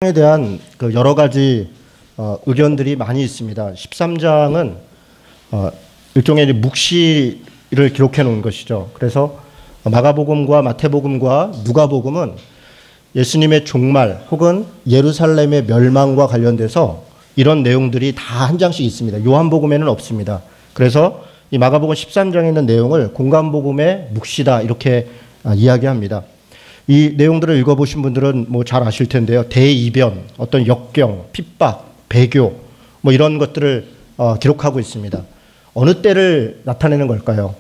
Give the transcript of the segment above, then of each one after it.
에 대한 그 여러 가지 의견들이 많이 있습니다. 13장은 일종의 묵시를 기록해 놓은 것이죠. 그래서 마가복음과 마태복음과 누가복음은 예수님의 종말 혹은 예루살렘의 멸망과 관련돼서 이런 내용들이 다 한 장씩 있습니다. 요한복음에는 없습니다. 그래서 이 마가복음 13장에 있는 내용을 공관복음의 묵시다 이렇게 이야기합니다. 이 내용들을 읽어보신 분들은 뭐 잘 아실 텐데요. 대이변, 어떤 역경, 핍박, 배교 뭐 이런 것들을 기록하고 있습니다. 어느 때를 나타내는 걸까요?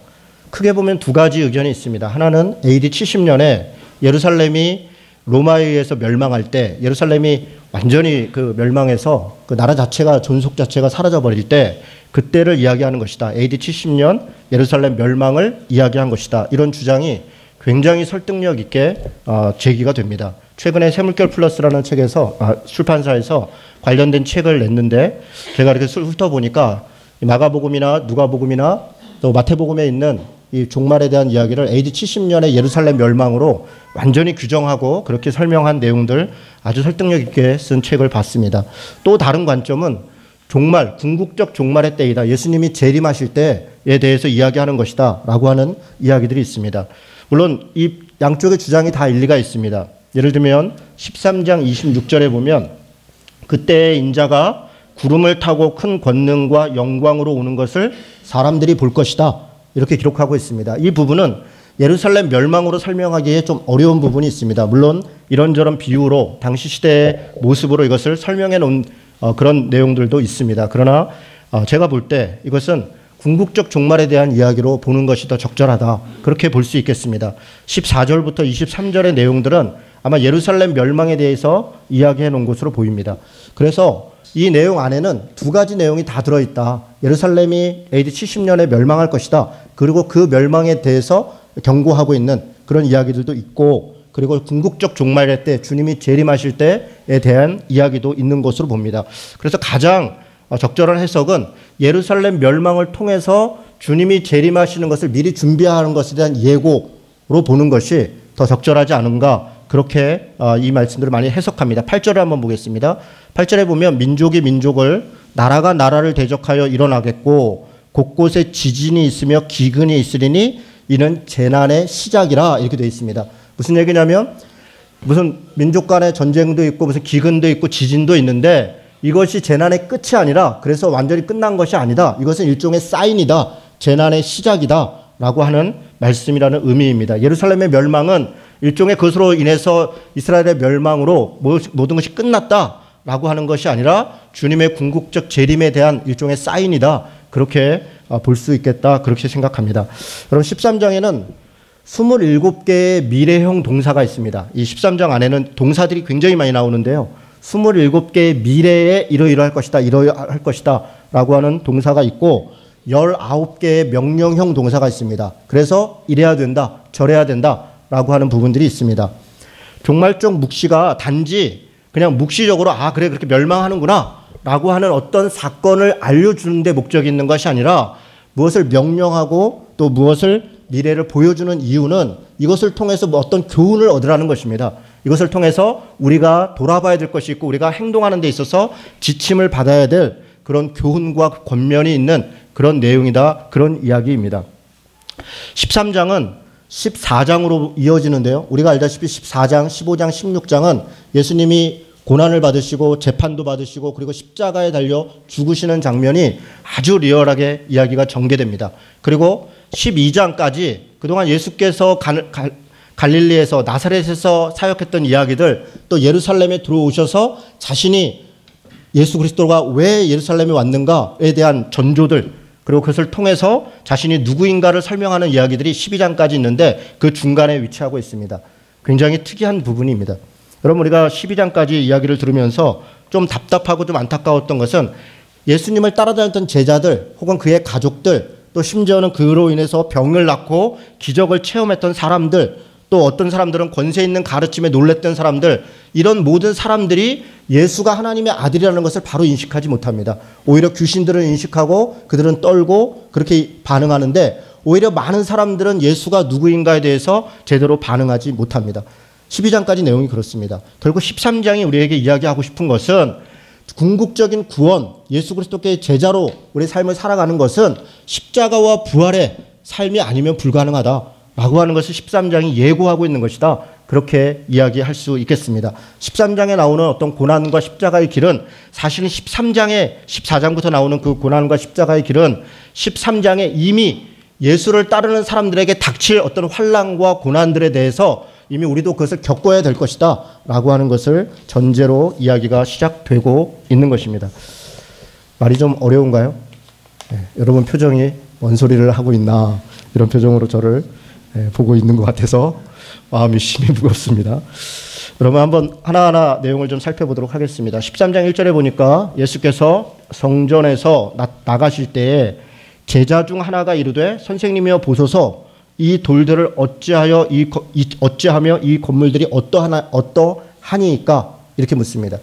크게 보면 두 가지 의견이 있습니다. 하나는 AD 70년에 예루살렘이 로마에 의해서 멸망할 때, 예루살렘이 완전히 그 멸망해서 그 나라 자체가, 존속 자체가 사라져버릴 때 그때를 이야기하는 것이다. AD 70년 예루살렘 멸망을 이야기한 것이다. 이런 주장이 굉장히 설득력 있게 제기가 됩니다. 최근에 새물결 플러스라는 책에서 출판사에서 관련된 책을 냈는데 제가 이렇게 훑어보니까 마가복음이나 누가복음이나 또 마태복음에 있는 이 종말에 대한 이야기를 AD 70년의 예루살렘 멸망으로 완전히 규정하고 그렇게 설명한 내용들 아주 설득력 있게 쓴 책을 봤습니다. 또 다른 관점은 종말, 궁극적 종말의 때이다. 예수님이 재림하실 때에 대해서 이야기하는 것이다 라고 하는 이야기들이 있습니다. 물론 이 양쪽의 주장이 다 일리가 있습니다. 예를 들면 13장 26절에 보면 그때의 인자가 구름을 타고 큰 권능과 영광으로 오는 것을 사람들이 볼 것이다. 이렇게 기록하고 있습니다. 이 부분은 예루살렘 멸망으로 설명하기에 좀 어려운 부분이 있습니다. 물론 이런저런 비유로 당시 시대의 모습으로 이것을 설명해 놓은 그런 내용들도 있습니다. 그러나 제가 볼 때 이것은 궁극적 종말에 대한 이야기로 보는 것이 더 적절하다. 그렇게 볼 수 있겠습니다. 14절부터 23절의 내용들은 아마 예루살렘 멸망에 대해서 이야기해 놓은 것으로 보입니다. 그래서 이 내용 안에는 두 가지 내용이 다 들어있다. 예루살렘이 AD 70년에 멸망할 것이다. 그리고 그 멸망에 대해서 경고하고 있는 그런 이야기들도 있고, 그리고 궁극적 종말의 때 주님이 재림하실 때에 대한 이야기도 있는 것으로 봅니다. 그래서 가장 적절한 해석은 예루살렘 멸망을 통해서 주님이 재림하시는 것을 미리 준비하는 것에 대한 예고로 보는 것이 더 적절하지 않은가, 그렇게 이 말씀들을 많이 해석합니다. 8절을 한번 보겠습니다. 8절에 보면 민족이 민족을, 나라가 나라를 대적하여 일어나겠고 곳곳에 지진이 있으며 기근이 있으리니 이는 재난의 시작이라, 이렇게 되어 있습니다. 무슨 얘기냐면 무슨 민족 간의 전쟁도 있고 무슨 기근도 있고 지진도 있는데 이것이 재난의 끝이 아니라, 그래서 완전히 끝난 것이 아니다. 이것은 일종의 사인이다. 재난의 시작이다. 라고 하는 말씀이라는 의미입니다. 예루살렘의 멸망은 일종의 그것으로 인해서 이스라엘의 멸망으로 모든 것이 끝났다. 라고 하는 것이 아니라 주님의 궁극적 재림에 대한 일종의 사인이다. 그렇게 볼 수 있겠다. 그렇게 생각합니다. 여러분 13장에는 27개의 미래형 동사가 있습니다. 이 13장 안에는 동사들이 굉장히 많이 나오는데요. 27개의 미래에 이러이러할 것이다, 이러할 것이다 라고 하는 동사가 있고 19개의 명령형 동사가 있습니다. 그래서 이래야 된다, 저래야 된다 라고 하는 부분들이 있습니다. 종말적 묵시가 단지 그냥 묵시적으로 그래 그렇게 멸망하는구나 라고 하는 어떤 사건을 알려주는 데 목적이 있는 것이 아니라 무엇을 명령하고 또 무엇을 미래를 보여주는 이유는 이것을 통해서 어떤 교훈을 얻으라는 것입니다. 이것을 통해서 우리가 돌아봐야 될 것이 있고 우리가 행동하는 데 있어서 지침을 받아야 될 그런 교훈과 권면이 있는 그런 내용이다. 그런 이야기입니다. 13장은 14장으로 이어지는데요. 우리가 알다시피 14장, 15장, 16장은 예수님이 고난을 받으시고 재판도 받으시고 그리고 십자가에 달려 죽으시는 장면이 아주 리얼하게 이야기가 전개됩니다. 그리고 12장까지 그동안 예수께서 갈릴리에서 나사렛에서 사역했던 이야기들, 또 예루살렘에 들어오셔서 자신이 예수 그리스도가 왜 예루살렘에 왔는가에 대한 전조들, 그리고 그것을 통해서 자신이 누구인가를 설명하는 이야기들이 12장까지 있는데 그 중간에 위치하고 있습니다. 굉장히 특이한 부분입니다. 여러분 우리가 12장까지 이야기를 들으면서 좀 답답하고 좀 안타까웠던 것은 예수님을 따라다녔던 제자들 혹은 그의 가족들, 또 심지어는 그로 인해서 병을 낳고 기적을 체험했던 사람들, 또 어떤 사람들은 권세 있는 가르침에 놀랬던 사람들, 이런 모든 사람들이 예수가 하나님의 아들이라는 것을 바로 인식하지 못합니다. 오히려 귀신들은 인식하고 그들은 떨고 그렇게 반응하는데 오히려 많은 사람들은 예수가 누구인가에 대해서 제대로 반응하지 못합니다. 12장까지 내용이 그렇습니다. 결국 13장이 우리에게 이야기하고 싶은 것은 궁극적인 구원, 예수 그리스도께 제자로 우리 삶을 살아가는 것은 십자가와 부활의 삶이 아니면 불가능하다라고 하는 것을 13장이 예고하고 있는 것이다. 그렇게 이야기할 수 있겠습니다. 13장에 나오는 어떤 고난과 십자가의 길은 사실은 13장에 14장부터 나오는 그 고난과 십자가의 길은 13장에 이미 예수를 따르는 사람들에게 닥칠 어떤 환난과 고난들에 대해서 이미 우리도 그것을 겪어야 될 것이다 라고 하는 것을 전제로 이야기가 시작되고 있는 것입니다. 말이 좀 어려운가요? 네, 여러분 표정이 뭔 소리를 하고 있나 이런 표정으로 저를 보고 있는 것 같아서 마음이 심히 무겁습니다. 여러분 한번 하나하나 내용을 좀 살펴보도록 하겠습니다. 13장 1절에 보니까 예수께서 성전에서 나가실 때에 제자 중 하나가 이르되 선생님이여 보소서 이 돌들을 어찌하며 이 건물들이 어떠하니까 이렇게 묻습니다.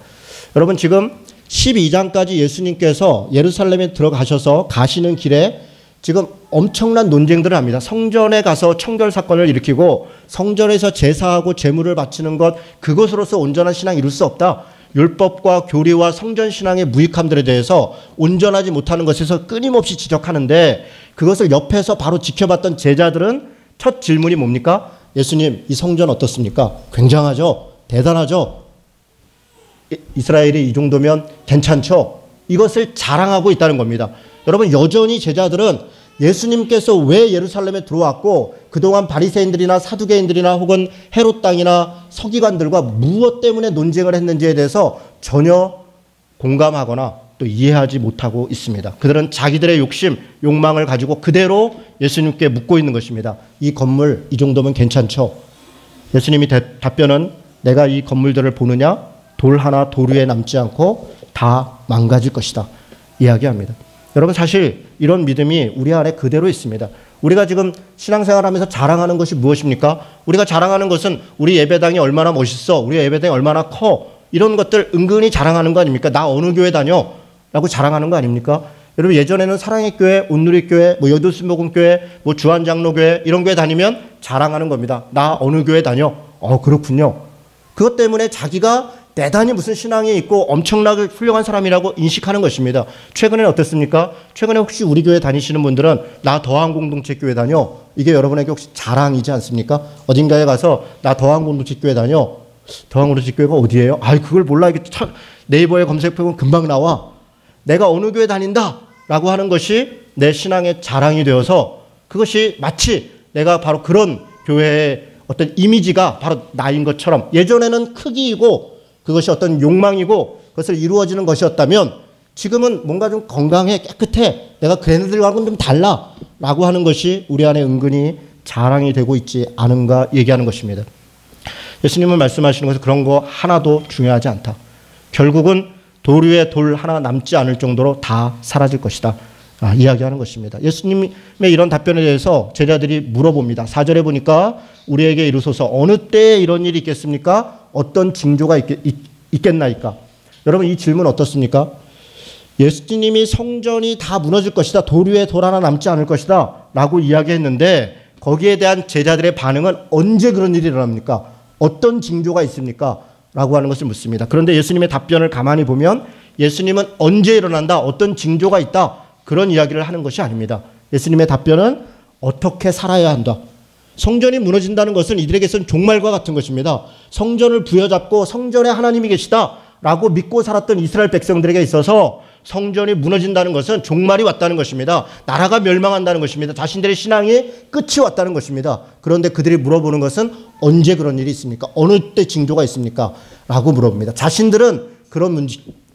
여러분 지금 12장까지 예수님께서 예루살렘에 들어가셔서 가시는 길에 지금 엄청난 논쟁들을 합니다. 성전에 가서 청결 사건을 일으키고 성전에서 제사하고 제물을 바치는 것 그것으로서 온전한 신앙을 이룰 수 없다. 율법과 교리와 성전 신앙의 무익함들에 대해서 온전하지 못하는 것에서 끊임없이 지적하는데 그것을 옆에서 바로 지켜봤던 제자들은 첫 질문이 뭡니까? 예수님, 이 성전 어떻습니까? 굉장하죠? 대단하죠? 이스라엘이 이 정도면 괜찮죠? 이것을 자랑하고 있다는 겁니다. 여러분 여전히 제자들은 예수님께서 왜 예루살렘에 들어왔고 그동안 바리새인들이나 사두개인들이나 혹은 헤롯 당이나 서기관들과 무엇 때문에 논쟁을 했는지에 대해서 전혀 공감하거나 또 이해하지 못하고 있습니다. 그들은 자기들의 욕심, 욕망을 가지고 그대로 예수님께 묻고 있는 것입니다. 이 건물 이 정도면 괜찮죠? 예수님이 답변은 내가 이 건물들을 보느냐? 돌 하나 돌 위에 남지 않고 다 망가질 것이다. 이야기합니다. 여러분 사실 이런 믿음이 우리 안에 그대로 있습니다. 우리가 지금 신앙생활하면서 자랑하는 것이 무엇입니까? 우리가 자랑하는 것은 우리 예배당이 얼마나 멋있어, 우리 예배당이 얼마나 커 이런 것들 은근히 자랑하는 거 아닙니까? 나 어느 교회 다녀 라고 자랑하는 거 아닙니까? 여러분 예전에는 사랑의 교회, 온누리교회, 여도순복음교회, 주한장로교회 이런 교회 다니면 자랑하는 겁니다. 나 어느 교회 다녀? 그렇군요. 그것 때문에 자기가 대단히 무슨 신앙이 있고 엄청나게 훌륭한 사람이라고 인식하는 것입니다. 최근에는 어떻습니까? 최근에 혹시 우리 교회 다니시는 분들은 나 더한공동체 교회 다녀. 이게 여러분에게 혹시 자랑이지 않습니까? 어딘가에 가서 나 더한공동체 교회 다녀. 더한공동체 교회가 어디예요? 그걸 몰라. 이게 네이버에 검색해보면 금방 나와. 내가 어느 교회 다닌다 라고 하는 것이 내 신앙의 자랑이 되어서 그것이 마치 내가 바로 그런 교회의 어떤 이미지가 바로 나인 것처럼 예전에는 크기이고 그것이 어떤 욕망이고 그것을 이루어지는 것이었다면 지금은 뭔가 좀 건강해 깨끗해 내가 걔네들과는 좀 달라 라고 하는 것이 우리 안에 은근히 자랑이 되고 있지 않은가 얘기하는 것입니다. 예수님은 말씀하시는 것은 그런 거 하나도 중요하지 않다. 결국은 돌 위에 돌 하나 남지 않을 정도로 다 사라질 것이다. 이야기하는 것입니다. 예수님의 이런 답변에 대해서 제자들이 물어봅니다. 4절에 보니까 우리에게 이르소서 어느 때에 이런 일이 있겠습니까? 어떤 징조가 있겠나이까? 여러분 이 질문 어떻습니까? 예수님이 성전이 다 무너질 것이다. 돌 위에 돌 하나 남지 않을 것이다. 라고 이야기했는데 거기에 대한 제자들의 반응은 언제 그런 일이 일어납니까? 어떤 징조가 있습니까? 라고 하는 것을 묻습니다. 그런데 예수님의 답변을 가만히 보면 예수님은 언제 일어난다. 어떤 징조가 있다. 그런 이야기를 하는 것이 아닙니다. 예수님의 답변은 어떻게 살아야 한다. 성전이 무너진다는 것은 이들에게서는 종말과 같은 것입니다. 성전을 부여잡고 성전에 하나님이 계시다라고 믿고 살았던 이스라엘 백성들에게 있어서 성전이 무너진다는 것은 종말이 왔다는 것입니다. 나라가 멸망한다는 것입니다. 자신들의 신앙이 끝이 왔다는 것입니다. 그런데 그들이 물어보는 것은 언제 그런 일이 있습니까? 어느 때 징조가 있습니까? 라고 물어봅니다. 자신들은 그런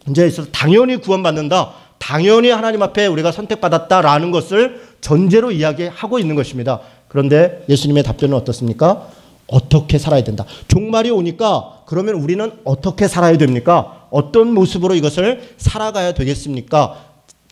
문제에 있어서 당연히 구원받는다. 당연히 하나님 앞에 우리가 선택받았다라는 것을 전제로 이야기하고 있는 것입니다. 그런데 예수님의 답변은 어떻습니까? 어떻게 살아야 된다. 종말이 오니까 그러면 우리는 어떻게 살아야 됩니까? 어떤 모습으로 이것을 살아가야 되겠습니까?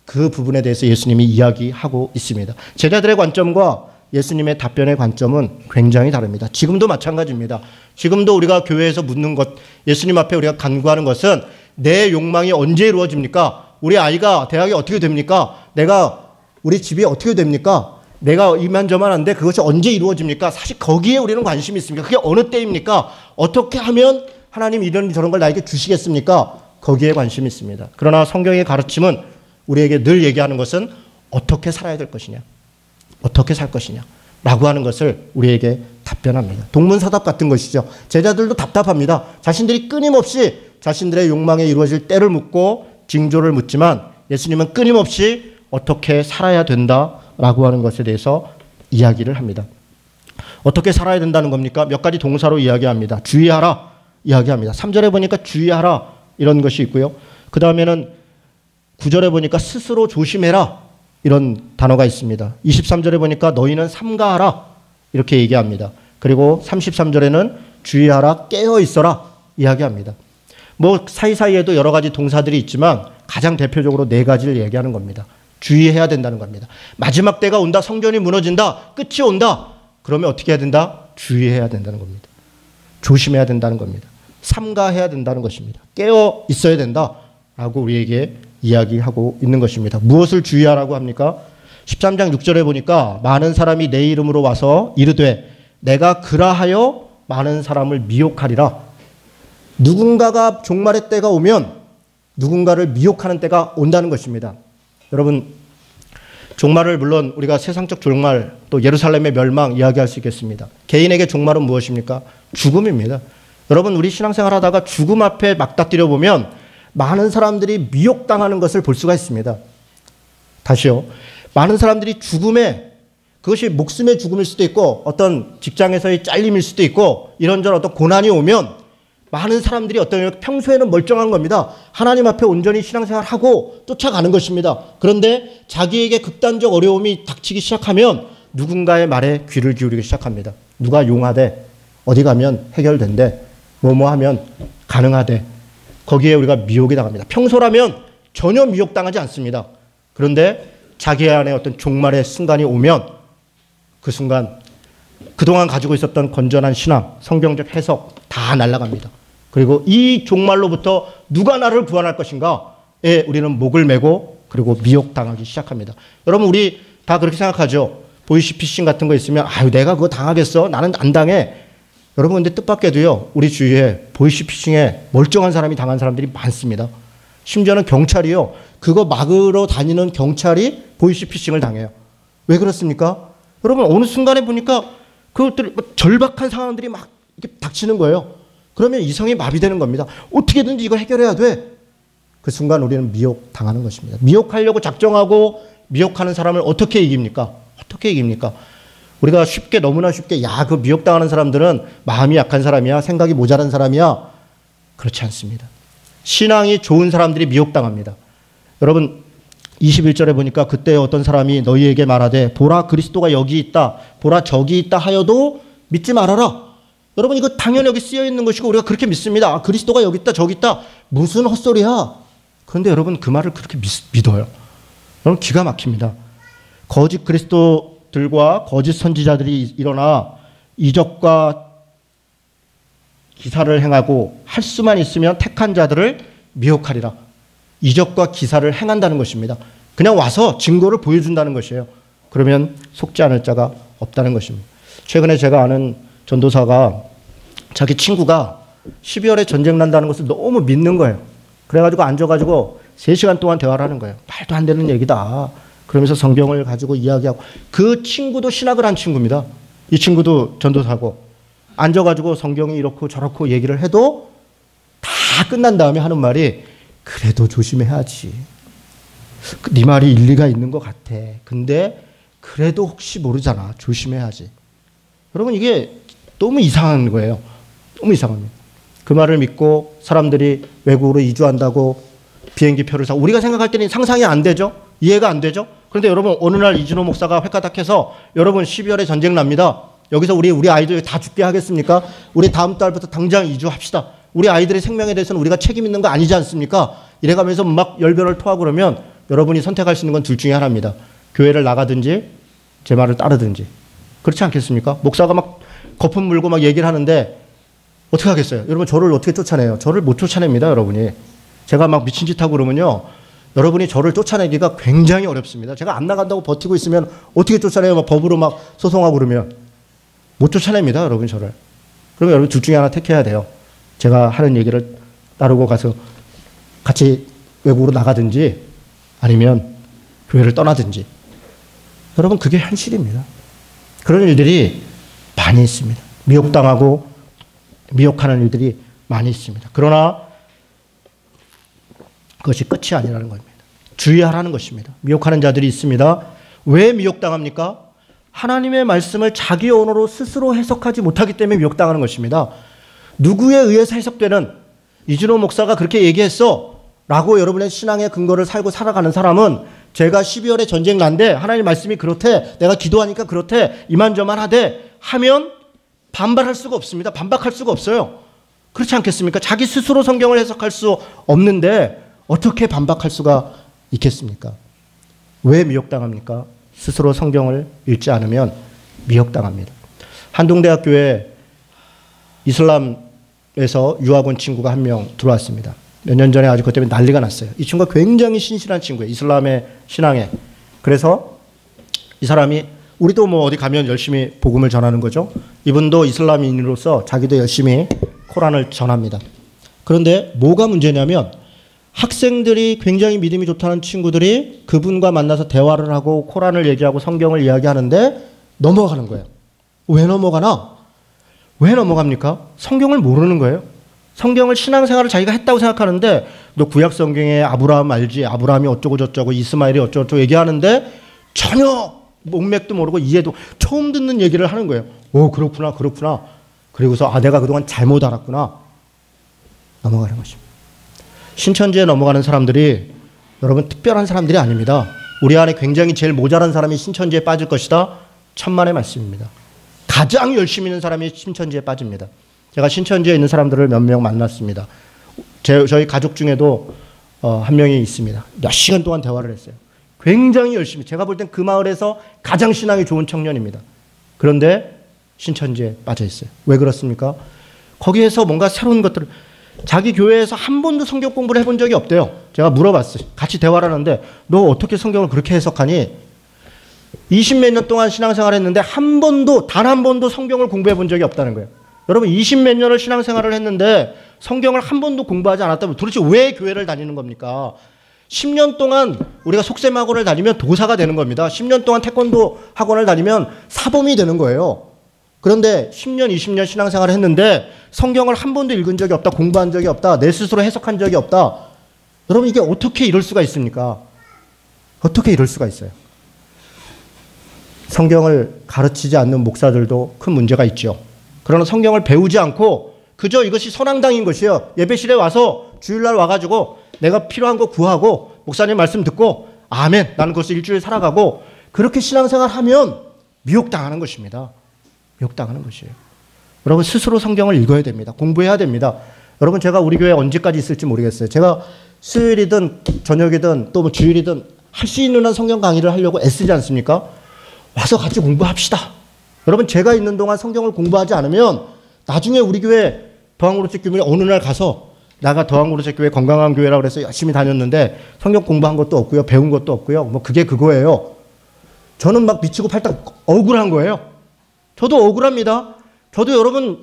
그 부분에 대해서 예수님이 이야기하고 있습니다. 제자들의 관점과 예수님의 답변의 관점은 굉장히 다릅니다. 지금도 마찬가지입니다. 지금도 우리가 교회에서 묻는 것, 예수님 앞에 우리가 간구하는 것은 내 욕망이 언제 이루어집니까? 우리 아이가 대학이 어떻게 됩니까? 우리 집이 어떻게 됩니까? 내가 이만저만한데 그것이 언제 이루어집니까? 사실 거기에 우리는 관심이 있습니까? 그게 어느 때입니까? 어떻게 하면 하나님 이런 저런 걸 나에게 주시겠습니까? 거기에 관심이 있습니다. 그러나 성경의 가르침은 우리에게 늘 얘기하는 것은 어떻게 살아야 될 것이냐, 어떻게 살 것이냐 라고 하는 것을 우리에게 답변합니다. 동문서답 같은 것이죠. 제자들도 답답합니다. 자신들이 끊임없이 자신들의 욕망에 이루어질 때를 묻고 징조를 묻지만 예수님은 끊임없이 어떻게 살아야 된다라고 하는 것에 대해서 이야기를 합니다. 어떻게 살아야 된다는 겁니까? 몇 가지 동사로 이야기합니다. 주의하라 이야기합니다. 3절에 보니까 주의하라 이런 것이 있고요. 그 다음에는 9절에 보니까 스스로 조심해라 이런 단어가 있습니다. 23절에 보니까 너희는 삼가하라 이렇게 얘기합니다. 그리고 33절에는 주의하라 깨어 있어라 이야기합니다. 뭐 사이사이에도 여러 가지 동사들이 있지만 가장 대표적으로 네 가지를 얘기하는 겁니다. 주의해야 된다는 겁니다. 마지막 때가 온다. 성전이 무너진다. 끝이 온다. 그러면 어떻게 해야 된다? 주의해야 된다는 겁니다. 조심해야 된다는 겁니다. 삼가해야 된다는 것입니다. 깨어 있어야 된다라고 우리에게 이야기하고 있는 것입니다. 무엇을 주의하라고 합니까? 13장 6절에 보니까 많은 사람이 내 이름으로 와서 이르되 내가 그라하여 많은 사람을 미혹하리라. 누군가가 종말의 때가 오면 누군가를 미혹하는 때가 온다는 것입니다. 여러분, 종말을 물론 우리가 세상적 종말 또 예루살렘의 멸망 이야기할 수 있겠습니다. 개인에게 종말은 무엇입니까? 죽음입니다. 여러분, 우리 신앙생활 하다가 죽음 앞에 맞닥뜨려 보면 많은 사람들이 미혹당하는 것을 볼 수가 있습니다. 다시요. 많은 사람들이 죽음에, 그것이 목숨의 죽음일 수도 있고 어떤 직장에서의 잘림일 수도 있고 이런저런 어떤 고난이 오면 많은 사람들이 어떤 평소에는 멀쩡한 겁니다. 하나님 앞에 온전히 신앙생활하고 쫓아가는 것입니다. 그런데 자기에게 극단적 어려움이 닥치기 시작하면 누군가의 말에 귀를 기울이기 시작합니다. 누가 용하대, 어디 가면 해결된대, 뭐뭐 하면 가능하대. 거기에 우리가 미혹이 당합니다. 평소라면 전혀 미혹당하지 않습니다. 그런데 자기 안에 어떤 종말의 순간이 오면 그 순간 그동안 가지고 있었던 건전한 신앙, 성경적 해석 다 날아갑니다. 그리고 이 종말로부터 누가 나를 구원할 것인가에 우리는 목을 메고 그리고 미혹당하기 시작합니다. 여러분, 우리 다 그렇게 생각하죠. 보이시피싱 같은 거 있으면 아유 내가 그거 당하겠어? 나는 안 당해. 여러분, 근데 뜻밖에도요, 우리 주위에 보이시피싱에 멀쩡한 사람이 당한 사람들이 많습니다. 심지어는 경찰이요, 그거 막으러 다니는 경찰이 보이시피싱을 당해요. 왜 그렇습니까? 여러분, 어느 순간에 보니까 그것들 절박한 상황들이 막 이렇게 닥치는 거예요. 그러면 이성이 마비되는 겁니다. 어떻게든지 이걸 해결해야 돼. 그 순간 우리는 미혹당하는 것입니다. 미혹하려고 작정하고 미혹하는 사람을 어떻게 이깁니까? 어떻게 이깁니까? 우리가 쉽게, 너무나 쉽게 야, 그 미혹당하는 사람들은 마음이 약한 사람이야, 생각이 모자란 사람이야. 그렇지 않습니다. 신앙이 좋은 사람들이 미혹당합니다. 여러분, 21절에 보니까 그때 어떤 사람이 너희에게 말하되 보라 그리스도가 여기 있다, 보라 저기 있다 하여도 믿지 말아라. 여러분, 이거 당연히 여기 쓰여 있는 것이고 우리가 그렇게 믿습니다. 아, 그리스도가 여기 있다 저기 있다. 무슨 헛소리야. 그런데 여러분, 그 말을 그렇게 믿어요. 여러분, 기가 막힙니다. 거짓 그리스도들과 거짓 선지자들이 일어나 이적과 기사를 행하고 할 수만 있으면 택한 자들을 미혹하리라. 이적과 기사를 행한다는 것입니다. 그냥 와서 증거를 보여준다는 것이에요. 그러면 속지 않을 자가 없다는 것입니다. 최근에 제가 아는 전도사가 자기 친구가 12월에 전쟁 난다는 것을 너무 믿는 거예요. 그래가지고 앉아가지고 3시간 동안 대화를 하는 거예요. 말도 안 되는 얘기다. 그러면서 성경을 가지고 이야기하고, 그 친구도 신학을 한 친구입니다. 이 친구도 전도사고, 앉아가지고 성경이 이렇고 저렇고 얘기를 해도 다 끝난 다음에 하는 말이 그래도 조심해야지. 네 말이 일리가 있는 것 같아. 근데 그래도 혹시 모르잖아. 조심해야지. 여러분, 이게 너무 이상한 거예요. 너무 이상합니다. 그 말을 믿고 사람들이 외국으로 이주한다고 비행기 표를 사고, 우리가 생각할 때는 상상이 안 되죠. 이해가 안 되죠. 그런데 여러분, 어느 날 이준호 목사가 회가닥해서 여러분 12월에 전쟁 납니다. 여기서 우리 아이들 다 죽게 하겠습니까? 우리 다음 달부터 당장 이주합시다. 우리 아이들의 생명에 대해서는 우리가 책임 있는 거 아니지 않습니까? 이래가면서 막 열변을 토하고 그러면 여러분이 선택할 수 있는 건 둘 중에 하나입니다. 교회를 나가든지 제 말을 따르든지. 그렇지 않겠습니까? 목사가 막 거품 물고 막 얘기를 하는데 어떻게 하겠어요? 여러분, 저를 어떻게 쫓아내요? 저를 못 쫓아냅니다, 여러분이. 제가 막 미친 짓 하고 그러면요, 여러분이 저를 쫓아내기가 굉장히 어렵습니다. 제가 안 나간다고 버티고 있으면 어떻게 쫓아내요? 막 법으로 막 소송하고 그러면 못 쫓아냅니다. 여러분 저를. 그러면 여러분 둘 중에 하나 택해야 돼요. 제가 하는 얘기를 따르고 가서 같이 외국으로 나가든지 아니면 교회를 떠나든지. 여러분 그게 현실입니다. 그런 일들이 많이 있습니다. 미혹당하고 미혹하는 일들이 많이 있습니다. 그러나 그것이 끝이 아니라는 겁니다. 주의하라는 것입니다. 미혹하는 자들이 있습니다. 왜 미혹당합니까? 하나님의 말씀을 자기 언어로 스스로 해석하지 못하기 때문에 미혹당하는 것입니다. 누구에 의해서 해석되는 이준호 목사가 그렇게 얘기했어 라고 여러분의 신앙의 근거를 살고 살아가는 사람은 제가 12월에 전쟁 난데 하나님 말씀이 그렇대, 내가 기도하니까 그렇대, 이만저만 하대 하면 반발할 수가 없습니다. 반박할 수가 없어요. 그렇지 않겠습니까? 자기 스스로 성경을 해석할 수 없는데 어떻게 반박할 수가 있겠습니까? 왜 미혹당합니까? 스스로 성경을 읽지 않으면 미혹당합니다. 한동대학교에 이슬람에서 유학 온 친구가 한 명 들어왔습니다. 몇 년 전에 아주 그것 때문에 난리가 났어요. 이 친구가 굉장히 신실한 친구예요. 이슬람의 신앙에. 그래서 이 사람이 우리도 뭐 어디 가면 열심히 복음을 전하는 거죠. 이분도 이슬람인으로서 자기도 열심히 코란을 전합니다. 그런데 뭐가 문제냐면 학생들이 굉장히 믿음이 좋다는 친구들이 그분과 만나서 대화를 하고 코란을 얘기하고 성경을 이야기하는데 넘어가는 거예요. 왜 넘어가나? 왜 넘어갑니까? 성경을 모르는 거예요. 성경을 신앙생활을 자기가 했다고 생각하는데 너 구약 성경에 아브라함 알지? 아브라함이 어쩌고 저쩌고 이스마엘이 어쩌고 얘기하는데 전혀 목맥도 모르고 이해도 처음 듣는 얘기를 하는 거예요. 오 그렇구나 그렇구나. 그리고서 아 내가 그동안 잘못 알았구나. 넘어가는 것입니다. 신천지에 넘어가는 사람들이 여러분 특별한 사람들이 아닙니다. 우리 안에 굉장히 제일 모자란 사람이 신천지에 빠질 것이다. 천만의 말씀입니다. 가장 열심히 있는 사람이 신천지에 빠집니다. 제가 신천지에 있는 사람들을 몇 명 만났습니다. 저희 가족 중에도 한 명이 있습니다. 몇 시간 동안 대화를 했어요. 굉장히 열심히. 제가 볼 땐 그 마을에서 가장 신앙이 좋은 청년입니다. 그런데 신천지에 빠져 있어요. 왜 그렇습니까? 거기에서 뭔가 새로운 것들을 자기 교회에서 한 번도 성경 공부를 해본 적이 없대요. 제가 물어봤어요. 같이 대화를 하는데 너 어떻게 성경을 그렇게 해석하니? 20몇 년 동안 신앙생활을 했는데 한 번도 단 한 번도 성경을 공부해 본 적이 없다는 거예요. 여러분 20몇 년을 신앙생활을 했는데 성경을 한 번도 공부하지 않았다면 도대체 왜 교회를 다니는 겁니까? 10년 동안 우리가 속셈 학원을 다니면 도사가 되는 겁니다. 10년 동안 태권도 학원을 다니면 사범이 되는 거예요. 그런데 10년, 20년 신앙생활을 했는데 성경을 한 번도 읽은 적이 없다, 공부한 적이 없다, 내 스스로 해석한 적이 없다. 여러분 이게 어떻게 이럴 수가 있습니까? 어떻게 이럴 수가 있어요? 성경을 가르치지 않는 목사들도 큰 문제가 있죠. 그러나 성경을 배우지 않고 그저 이것이 선앙당인 것이에요. 예배실에 와서 주일날 와가지고 내가 필요한 거 구하고 목사님 말씀 듣고 아멘 나는 그것을 일주일 살아가고 그렇게 신앙생활 하면 미혹당하는 것입니다. 미혹당하는 것이에요. 여러분 스스로 성경을 읽어야 됩니다. 공부해야 됩니다. 여러분 제가 우리 교회에 언제까지 있을지 모르겠어요. 제가 수요일이든 저녁이든 또 뭐 주일이든 할 수 있는 한 성경 강의를 하려고 애쓰지 않습니까? 와서 같이 공부합시다. 여러분 제가 있는 동안 성경을 공부하지 않으면 나중에 우리 교회 더항구로체 교회 어느 날 가서 나가 더항구로체 교회 건강한 교회라고 그래서 열심히 다녔는데 성경 공부한 것도 없고요. 배운 것도 없고요. 뭐 그게 그거예요. 저는 막 미치고 팔딱 억울한 거예요. 저도 억울합니다. 저도 여러분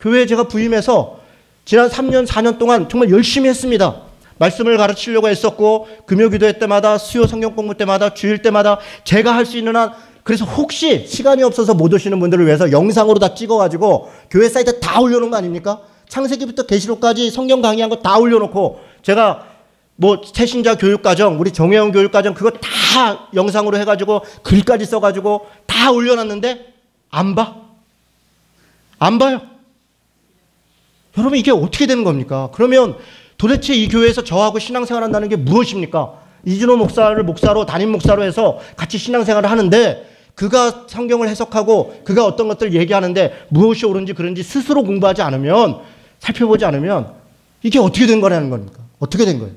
교회에 제가 부임해서 지난 3년 4년 동안 정말 열심히 했습니다. 말씀을 가르치려고 했었고 금요기도회 때마다 수요 성경 공부 때마다 주일 때마다 제가 할 수 있는 한 그래서 혹시 시간이 없어서 못 오시는 분들을 위해서 영상으로 다 찍어가지고 교회 사이트에 다 올려놓은 거 아닙니까? 창세기부터 계시록까지 성경 강의한 거 다 올려놓고 제가 뭐 새신자 교육과정 우리 정혜영 교육과정 그거 다 영상으로 해가지고 글까지 써가지고 다 올려놨는데 안 봐? 안 봐요. 여러분 이게 어떻게 되는 겁니까? 그러면 도대체 이 교회에서 저하고 신앙생활 한다는 게 무엇입니까? 이준호 목사를 목사로 담임 목사로 해서 같이 신앙생활을 하는데 그가 성경을 해석하고 그가 어떤 것들을 얘기하는데 무엇이 옳은지 그런지 스스로 공부하지 않으면 살펴보지 않으면 이게 어떻게 된 거라는 겁니까? 어떻게 된 거예요?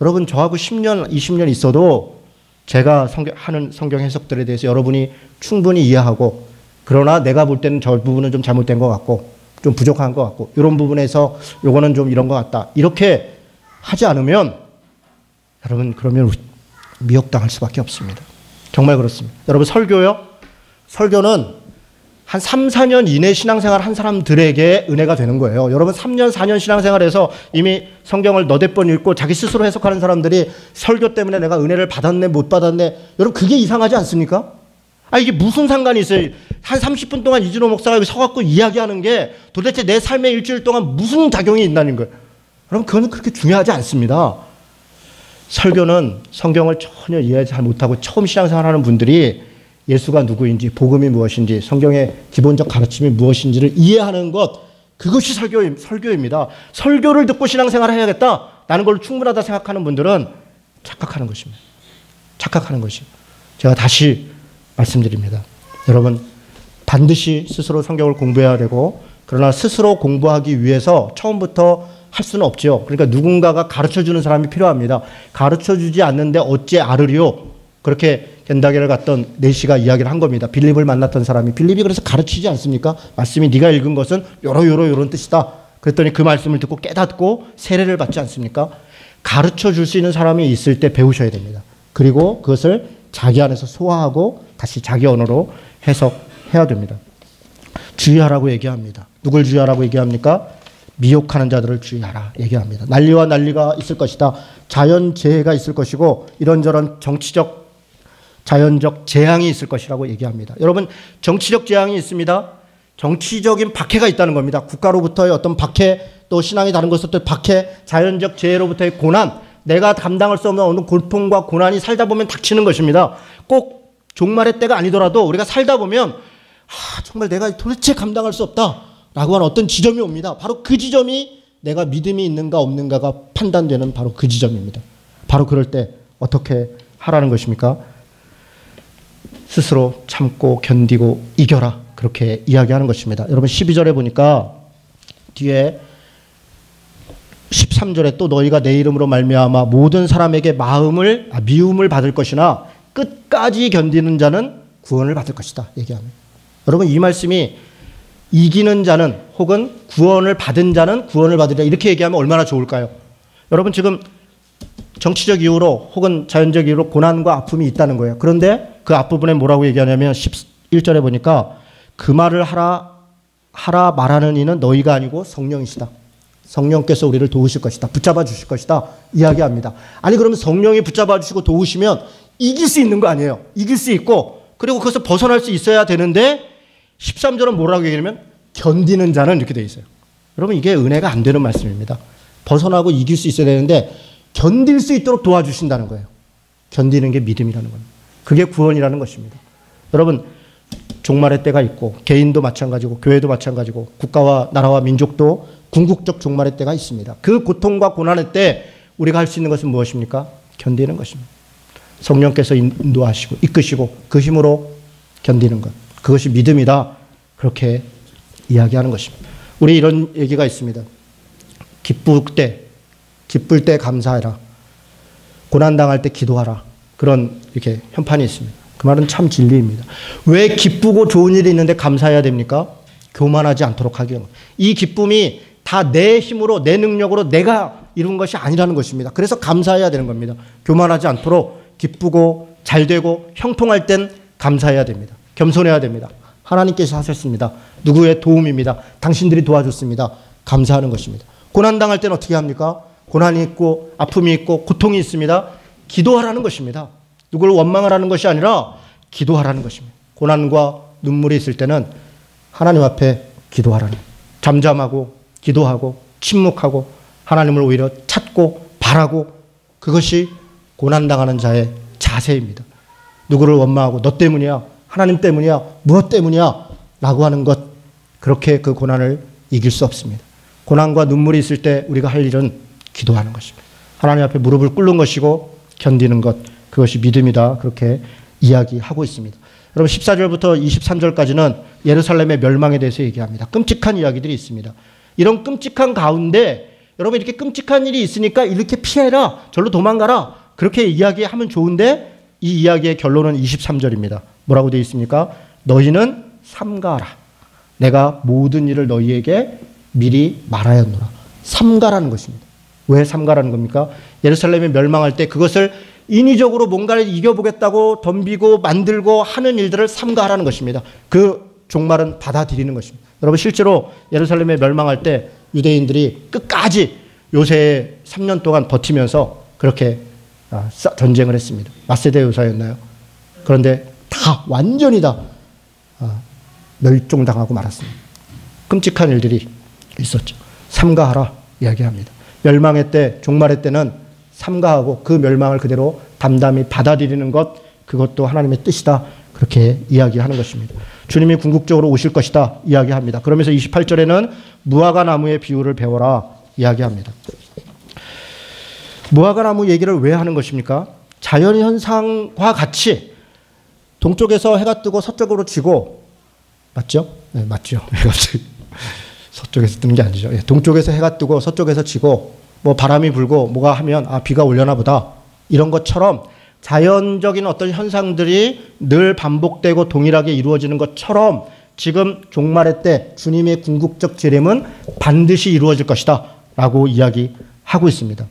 여러분 저하고 10년 20년 있어도 제가 하는 성경 해석들에 대해서 여러분이 충분히 이해하고 그러나 내가 볼 때는 저 부분은 좀 잘못된 것 같고 좀 부족한 것 같고 이런 부분에서 요거는 좀 이런 것 같다 이렇게 하지 않으면 여러분 그러면 미혹당할 수밖에 없습니다. 정말 그렇습니다. 여러분 설교요? 설교는 한 3, 4년 이내 신앙생활 한 사람들에게 은혜가 되는 거예요. 여러분 3년, 4년 신앙생활에서 이미 성경을 너댓 번 읽고 자기 스스로 해석하는 사람들이 설교 때문에 내가 은혜를 받았네 못 받았네, 여러분 그게 이상하지 않습니까? 이게 무슨 상관이 있어요? 한 30분 동안 이진호 목사가 여기 서갖고 이야기하는 게 도대체 내 삶의 일주일 동안 무슨 작용이 있다는 거예요. 여러분 그거는 그렇게 중요하지 않습니다. 설교는 성경을 전혀 이해 잘 못하고 처음 신앙생활하는 분들이 예수가 누구인지, 복음이 무엇인지, 성경의 기본적 가르침이 무엇인지를 이해하는 것, 그것이 설교입니다. 설교를 듣고 신앙생활을 해야겠다라는 걸 충분하다 생각하는 분들은 착각하는 것입니다. 착각하는 것이에요. 제가 다시 말씀드립니다. 여러분 반드시 스스로 성경을 공부해야 되고, 그러나 스스로 공부하기 위해서 처음부터 할 수는 없죠. 그러니까 누군가가 가르쳐주는 사람이 필요합니다. 가르쳐주지 않는데 어찌 알으리요? 그렇게 겐다게를 갔던 네시가 이야기를 한 겁니다. 빌립을 만났던 사람이, 빌립이 그래서 가르치지 않습니까? 말씀이 네가 읽은 것은 요런 뜻이다. 그랬더니 그 말씀을 듣고 깨닫고 세례를 받지 않습니까? 가르쳐 줄 수 있는 사람이 있을 때 배우셔야 됩니다. 그리고 그것을 자기 안에서 소화하고 다시 자기 언어로 해석해야 됩니다. 주의하라고 얘기합니다. 누굴 주의하라고 얘기합니까? 미혹하는 자들을 주의하라 얘기합니다. 난리와 난리가 있을 것이다. 자연재해가 있을 것이고 이런저런 자연적 재앙이 있을 것이라고 얘기합니다. 여러분 정치적 재앙이 있습니다. 정치적인 박해가 있다는 겁니다. 국가로부터의 어떤 박해, 또 신앙이 다른 것으로부터의 박해, 자연적 재해로부터의 고난, 내가 감당할 수 없는 어느 고통과 고난이 살다 보면 닥치는 것입니다. 꼭 종말의 때가 아니더라도 우리가 살다 보면 정말 내가 도대체 감당할 수 없다라고 하는 어떤 지점이 옵니다. 바로 그 지점이 내가 믿음이 있는가 없는가가 판단되는 바로 그 지점입니다. 바로 그럴 때 어떻게 하라는 것입니까? 스스로 참고 견디고 이겨라, 그렇게 이야기하는 것입니다. 여러분 12절에 보니까 뒤에 13절에 또 너희가 내 이름으로 말미암아 모든 사람에게 미움을 받을 것이나 끝까지 견디는 자는 구원을 받을 것이다 얘기합니다. 여러분 이 말씀이 이기는 자는 혹은 구원을 받은 자는 구원을 받으리라 이렇게 얘기하면 얼마나 좋을까요? 여러분 지금 정치적 이유로 혹은 자연적 이유로 고난과 아픔이 있다는 거예요. 그런데 그 앞부분에 뭐라고 얘기하냐면 11절에 보니까 그 말을 하라 말하는 이는 너희가 아니고 성령이시다. 성령께서 우리를 도우실 것이다. 붙잡아 주실 것이다. 이야기합니다. 아니 그러면 성령이 붙잡아 주시고 도우시면 이길 수 있는 거 아니에요. 이길 수 있고 그리고 그것을 벗어날 수 있어야 되는데 13절은 뭐라고 얘기하냐면 견디는 자는 이렇게 돼 있어요. 여러분 이게 은혜가 안 되는 말씀입니다. 벗어나고 이길 수 있어야 되는데 견딜 수 있도록 도와주신다는 거예요. 견디는 게 믿음이라는 겁니다. 그게 구원이라는 것입니다. 여러분 종말의 때가 있고 개인도 마찬가지고 교회도 마찬가지고 국가와 나라와 민족도 궁극적 종말의 때가 있습니다. 그 고통과 고난의 때 우리가 할 수 있는 것은 무엇입니까? 견디는 것입니다. 성령께서 인도하시고 이끄시고 그 힘으로 견디는 것, 그것이 믿음이다, 그렇게 이야기하는 것입니다. 우리 이런 얘기가 있습니다. 기쁠 때 감사해라, 고난당할 때 기도하라, 그런 이렇게 현판이 있습니다. 그 말은 참 진리입니다. 왜 기쁘고 좋은 일이 있는데 감사해야 됩니까? 교만하지 않도록 하기 위함. 이 기쁨이 다 내 힘으로 내 능력으로 내가 이룬 것이 아니라는 것입니다. 그래서 감사해야 되는 겁니다. 교만하지 않도록 기쁘고 잘되고 형통할 땐 감사해야 됩니다. 겸손해야 됩니다. 하나님께서 하셨습니다. 누구의 도움입니다. 당신들이 도와줬습니다. 감사하는 것입니다. 고난당할 때는 어떻게 합니까? 고난이 있고 아픔이 있고 고통이 있습니다. 기도하라는 것입니다. 누구를 원망하라는 것이 아니라 기도하라는 것입니다. 고난과 눈물이 있을 때는 하나님 앞에 기도하라는 거예요. 잠잠하고 기도하고 침묵하고 하나님을 오히려 찾고 바라고, 그것이 고난당하는 자의 자세입니다. 누구를 원망하고 너 때문이야, 하나님 때문이야, 무엇 때문이야 라고 하는 것, 그렇게 그 고난을 이길 수 없습니다. 고난과 눈물이 있을 때 우리가 할 일은 기도하는 것입니다. 하나님 앞에 무릎을 꿇는 것이고 견디는 것, 그것이 믿음이다, 그렇게 이야기하고 있습니다. 여러분 14절부터 23절까지는 예루살렘의 멸망에 대해서 얘기합니다. 끔찍한 이야기들이 있습니다. 이런 끔찍한 가운데 여러분 이렇게 끔찍한 일이 있으니까 이렇게 피해라, 절로 도망가라, 그렇게 이야기하면 좋은데 이 이야기의 결론은 23절입니다. 뭐라고 되어 있습니까? 너희는 삼가하라. 내가 모든 일을 너희에게 미리 말하였노라. 삼가라는 것입니다. 왜 삼가라는 겁니까? 예루살렘이 멸망할 때 그것을 인위적으로 뭔가를 이겨보겠다고 덤비고 만들고 하는 일들을 삼가하라는 것입니다. 그 종말은 받아들이는 것입니다. 여러분 실제로 예루살렘에 멸망할 때 유대인들이 끝까지 요새의 3년 동안 버티면서 그렇게 전쟁을 했습니다. 마세대 요사였나요? 그런데 다 완전히 다 멸종당하고 말았습니다. 끔찍한 일들이 있었죠. 삼가하라 이야기합니다. 멸망의 때, 종말의 때는 삼가하고 그 멸망을 그대로 담담히 받아들이는 것, 그것도 하나님의 뜻이다. 그렇게 이야기하는 것입니다. 주님이 궁극적으로 오실 것이다 이야기합니다. 그러면서 28절에는 무화과 나무의 비유를 배워라 이야기합니다. 무화과 나무 얘기를 왜 하는 것입니까? 자연현상과 같이 동쪽에서 해가 뜨고 서쪽으로 지고, 맞죠? 네, 맞죠. 서쪽에서 뜨는 게 아니죠. 동쪽에서 해가 뜨고 서쪽에서 지고 뭐 바람이 불고 뭐가 하면 비가 올려나 보다, 이런 것처럼 자연적인 어떤 현상들이 늘 반복되고 동일하게 이루어지는 것처럼 지금 종말의 때 주님의 궁극적 재림은 반드시 이루어질 것이다 라고 이야기하고 있습니다.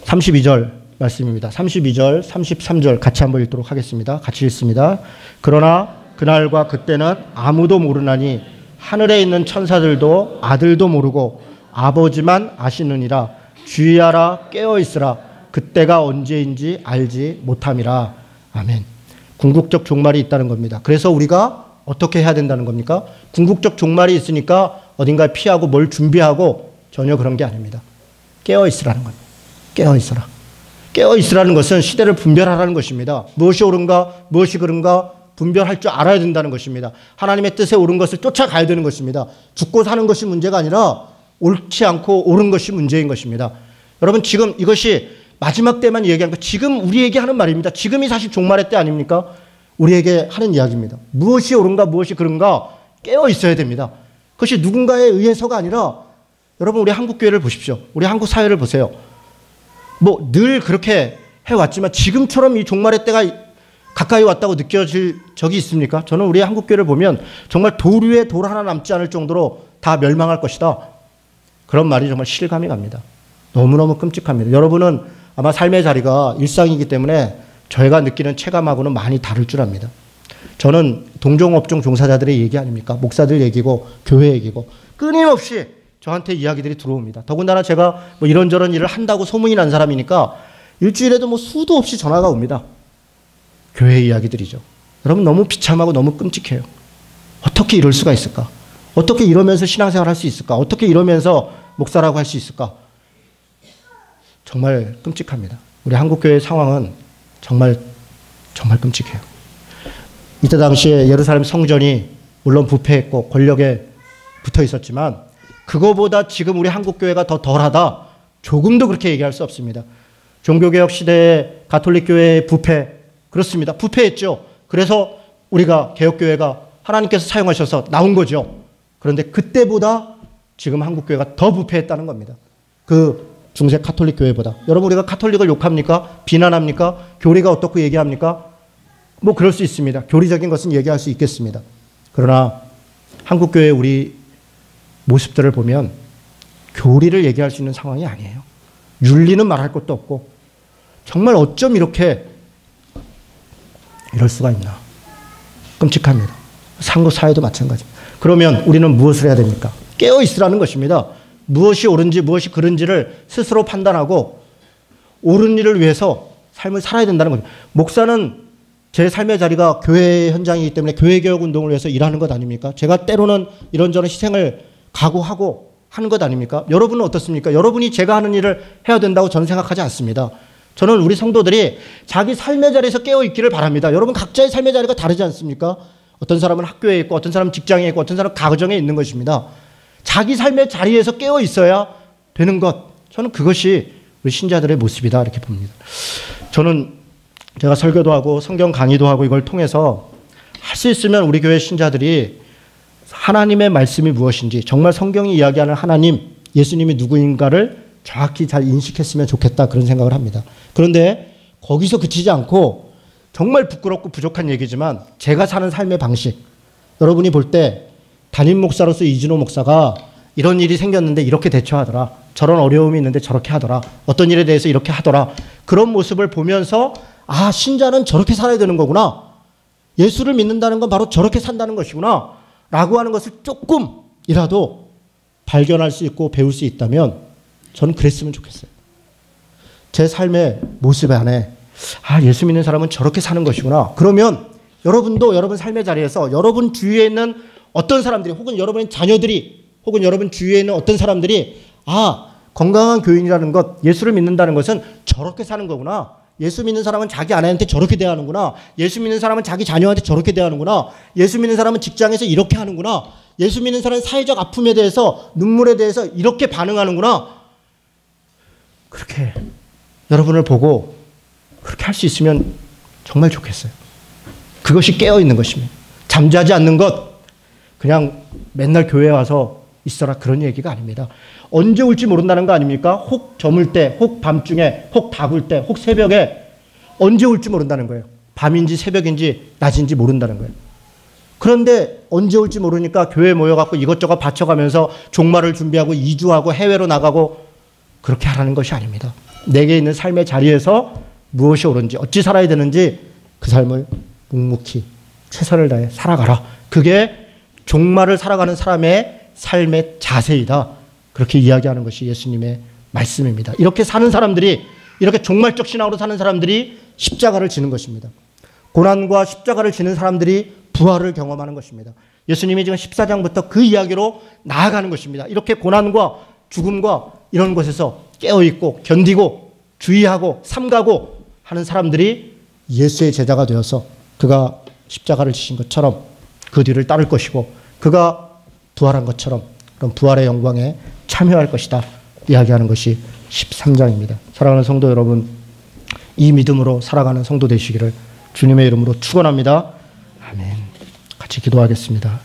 32절 말씀입니다. 32절, 33절 같이 한번 읽도록 하겠습니다. 같이 읽습니다. 그러나 그날과 그때는 아무도 모르나니 하늘에 있는 천사들도 아들도 모르고 아버지만 아시느니라. 주의하라, 깨어있으라. 그때가 언제인지 알지 못함이라. 아멘. 궁극적 종말이 있다는 겁니다. 그래서 우리가 어떻게 해야 된다는 겁니까? 궁극적 종말이 있으니까 어딘가에 피하고 뭘 준비하고, 전혀 그런 게 아닙니다. 깨어있으라는 겁니다. 깨어있어라. 깨어있으라는 것은 시대를 분별하라는 것입니다. 무엇이 옳은가, 무엇이 그른가 분별할 줄 알아야 된다는 것입니다. 하나님의 뜻에 옳은 것을 쫓아가야 되는 것입니다. 죽고 사는 것이 문제가 아니라 옳지 않고 옳은 것이 문제인 것입니다. 여러분 지금 이것이 마지막 때만 얘기한 거, 지금 우리에게 하는 말입니다. 지금이 사실 종말의 때 아닙니까? 우리에게 하는 이야기입니다. 무엇이 옳은가 무엇이 그른가 깨어 있어야 됩니다. 그것이 누군가에 의해서가 아니라, 여러분 우리 한국교회를 보십시오. 우리 한국 사회를 보세요. 뭐 늘 그렇게 해왔지만 지금처럼 이 종말의 때가 가까이 왔다고 느껴질 적이 있습니까? 저는 우리 한국교회를 보면 정말 돌 위에 돌 하나 남지 않을 정도로 다 멸망할 것이다. 그런 말이 정말 실감이 갑니다. 너무너무 끔찍합니다. 여러분은 아마 삶의 자리가 일상이기 때문에 저희가 느끼는 체감하고는 많이 다를 줄 압니다. 저는 동종업종 종사자들의 얘기 아닙니까? 목사들 얘기고 교회 얘기고 끊임없이 저한테 이야기들이 들어옵니다. 더군다나 제가 뭐 이런저런 일을 한다고 소문이 난 사람이니까 일주일에도 뭐 수도 없이 전화가 옵니다. 교회 이야기들이죠. 여러분 너무 비참하고 너무 끔찍해요. 어떻게 이럴 수가 있을까? 어떻게 이러면서 신앙생활 할 수 있을까? 어떻게 이러면서 목사라고 할 수 있을까? 정말 끔찍합니다. 우리 한국교회의 상황은 정말 끔찍해요. 이때 당시에 예루살렘 성전이 물론 부패했고 권력에 붙어 있었지만 그거보다 지금 우리 한국교회가 더 덜하다, 조금도 그렇게 얘기할 수 없습니다. 종교개혁 시대의 가톨릭교회의 부패, 그렇습니다. 부패했죠. 그래서 우리가 개혁교회가 하나님께서 사용하셔서 나온 거죠. 그런데 그때보다 지금 한국교회가 더 부패했다는 겁니다. 그 중세 카톨릭 교회보다. 여러분 우리가 카톨릭을 욕합니까? 비난합니까? 교리가 어떻고 얘기합니까? 뭐 그럴 수 있습니다. 교리적인 것은 얘기할 수 있겠습니다. 그러나 한국교회 우리 모습들을 보면 교리를 얘기할 수 있는 상황이 아니에요. 윤리는 말할 것도 없고 정말 어쩜 이렇게 이럴 수가 있나. 끔찍합니다. 상고 사회도 마찬가지입니다. 그러면 우리는 무엇을 해야 됩니까? 깨어 있으라는 것입니다. 무엇이 옳은지 무엇이 그른지를 스스로 판단하고 옳은 일을 위해서 삶을 살아야 된다는 거죠. 목사는 제 삶의 자리가 교회 현장이기 때문에 교회개혁 운동을 위해서 일하는 것 아닙니까? 제가 때로는 이런저런 희생을 각오하고 하는 것 아닙니까? 여러분은 어떻습니까? 여러분이 제가 하는 일을 해야 된다고 저는 생각하지 않습니다. 저는 우리 성도들이 자기 삶의 자리에서 깨어있기를 바랍니다. 여러분 각자의 삶의 자리가 다르지 않습니까? 어떤 사람은 학교에 있고 어떤 사람은 직장에 있고 어떤 사람은 가정에 있는 것입니다. 자기 삶의 자리에서 깨어 있어야 되는 것, 저는 그것이 우리 신자들의 모습이다 이렇게 봅니다. 저는 제가 설교도 하고 성경 강의도 하고 이걸 통해서 할 수 있으면 우리 교회 신자들이 하나님의 말씀이 무엇인지, 정말 성경이 이야기하는 하나님, 예수님이 누구인가를 정확히 잘 인식했으면 좋겠다 그런 생각을 합니다. 그런데 거기서 그치지 않고 정말 부끄럽고 부족한 얘기지만 제가 사는 삶의 방식, 여러분이 볼 때 담임 목사로서 이진호 목사가 이런 일이 생겼는데 이렇게 대처하더라, 저런 어려움이 있는데 저렇게 하더라. 어떤 일에 대해서 이렇게 하더라. 그런 모습을 보면서 아, 신자는 저렇게 살아야 되는 거구나. 예수를 믿는다는 건 바로 저렇게 산다는 것이구나. 라고 하는 것을 조금이라도 발견할 수 있고 배울 수 있다면 저는 그랬으면 좋겠어요. 제 삶의 모습 안에 아, 예수 믿는 사람은 저렇게 사는 것이구나. 그러면 여러분도 여러분 삶의 자리에서 여러분 주위에 있는 어떤 사람들이 혹은 여러분의 자녀들이 혹은 여러분 주위에 있는 어떤 사람들이 아, 건강한 교인이라는 것, 예수를 믿는다는 것은 저렇게 사는 거구나. 예수 믿는 사람은 자기 아내한테 저렇게 대하는구나. 예수 믿는 사람은 자기 자녀한테 저렇게 대하는구나. 예수 믿는 사람은 직장에서 이렇게 하는구나. 예수 믿는 사람은 사회적 아픔에 대해서 눈물에 대해서 이렇게 반응하는구나. 그렇게 여러분을 보고 그렇게 할 수 있으면 정말 좋겠어요. 그것이 깨어있는 것입니다. 잠자지 않는 것, 그냥 맨날 교회에 와서 있어라 그런 얘기가 아닙니다. 언제 올지 모른다는 거 아닙니까? 혹 저물 때, 혹 밤중에, 혹 다굴 때, 혹 새벽에 언제 올지 모른다는 거예요. 밤인지 새벽인지 낮인지 모른다는 거예요. 그런데 언제 올지 모르니까 교회에 모여갖고 이것저것 바쳐가면서 종말을 준비하고 이주하고 해외로 나가고 그렇게 하라는 것이 아닙니다. 내게 있는 삶의 자리에서 무엇이 옳은지 어찌 살아야 되는지 그 삶을 묵묵히 최선을 다해 살아가라. 그게 종말을 살아가는 사람의 삶의 자세이다. 그렇게 이야기하는 것이 예수님의 말씀입니다. 이렇게 사는 사람들이 이렇게 종말적 신앙으로 사는 사람들이 십자가를 지는 것입니다. 고난과 십자가를 지는 사람들이 부활을 경험하는 것입니다. 예수님이 지금 14장부터 그 이야기로 나아가는 것입니다. 이렇게 고난과 죽음과 이런 것에서 깨어있고 견디고 주의하고 삼가고 하는 사람들이 예수의 제자가 되어서 그가 십자가를 지신 것처럼 그 뒤를 따를 것이고 그가 부활한 것처럼 그런 부활의 영광에 참여할 것이다. 이야기하는 것이 13장입니다. 사랑하는 성도 여러분, 이 믿음으로 살아가는 성도 되시기를 주님의 이름으로 축원합니다. 아멘. 같이 기도하겠습니다.